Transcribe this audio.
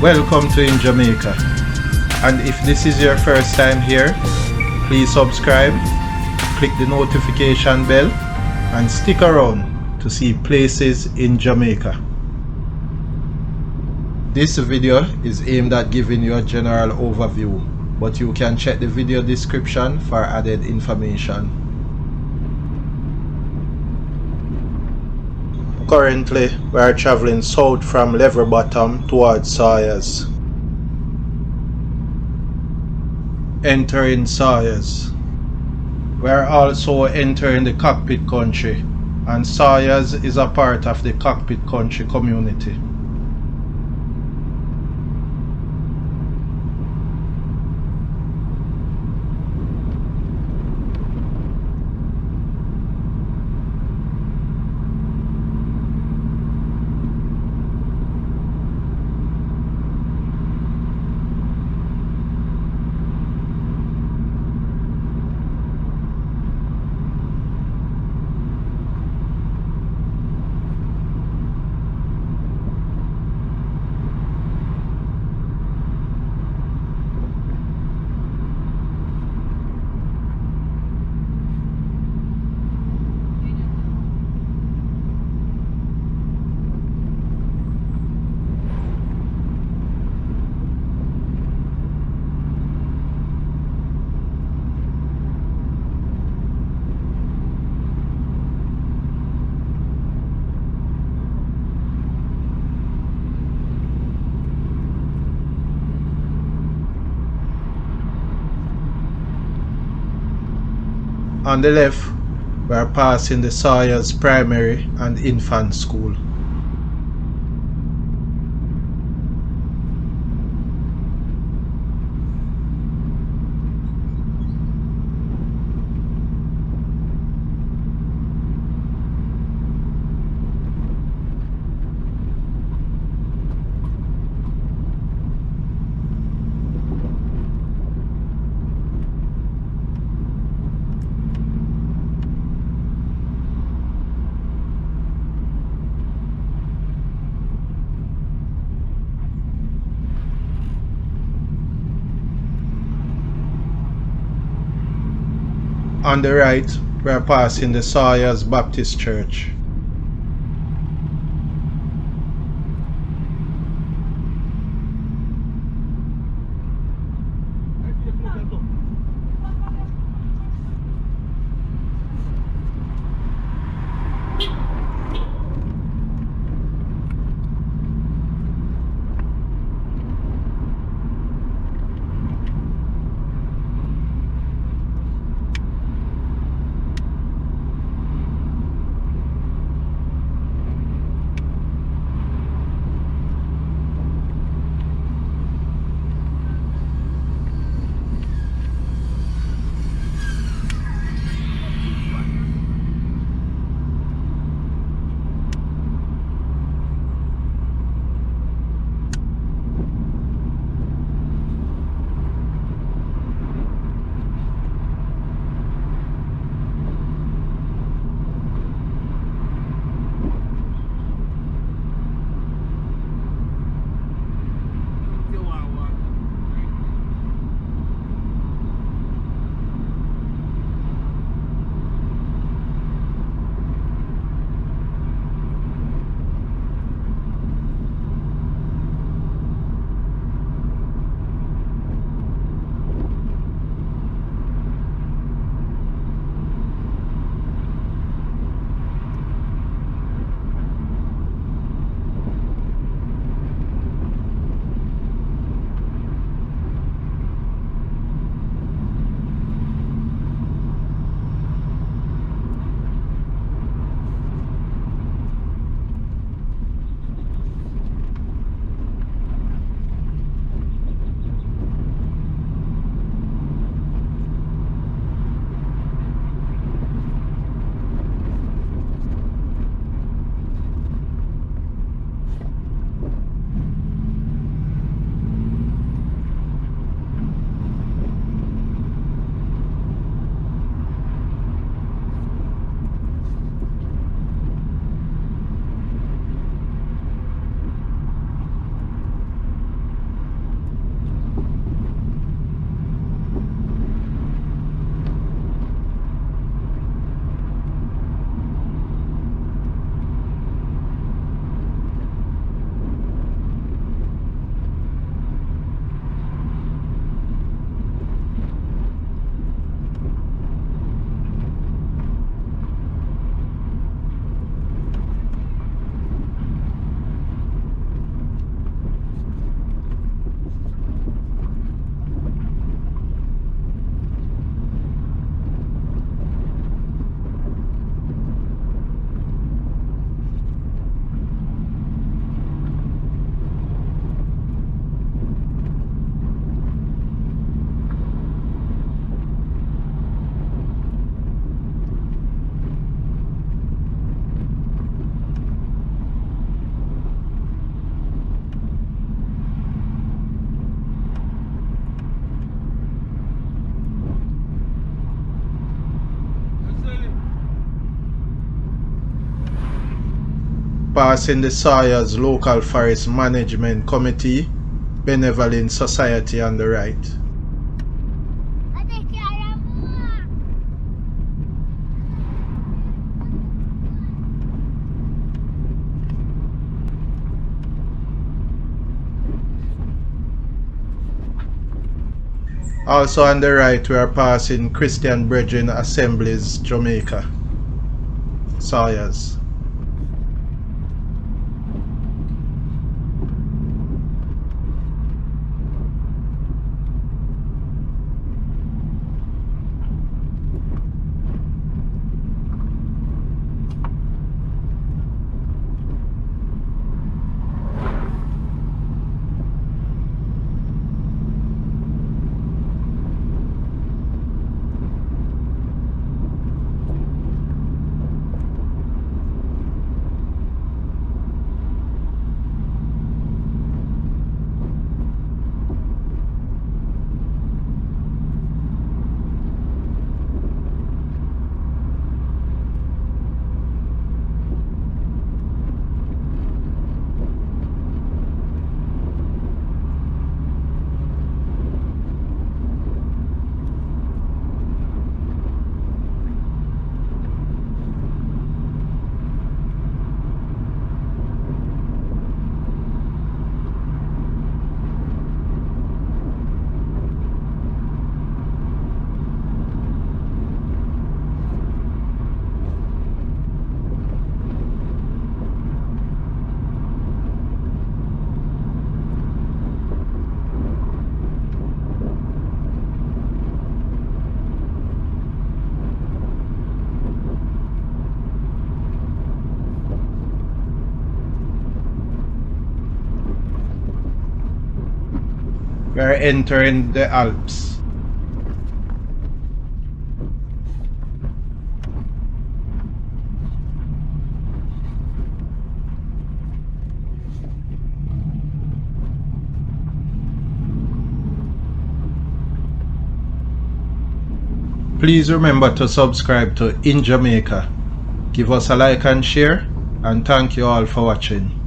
Welcome to In Jamaica, and if this is your first time here, please subscribe, click the notification bell and stick around to see places in Jamaica. This video is aimed at giving you a general overview, but you can check the video description for added information. Currently, we are traveling south from Lever Bottom towards Sawyers. Entering Sawyers. We are also entering the Cockpit Country, and Sawyers is a part of the Cockpit Country community. On the left, we are passing the Sawyers Primary and Infant School. On the right, we are passing the Sawyers Baptist Church. passing the Sawyers Local Forest Management Committee Benevolent Society on the right. Also on the right we are passing Christian Brethren Assemblies Jamaica, Sawyers. We are entering the Alps. Please remember to subscribe to In Jamaica. Give us a like and share, and thank you all for watching.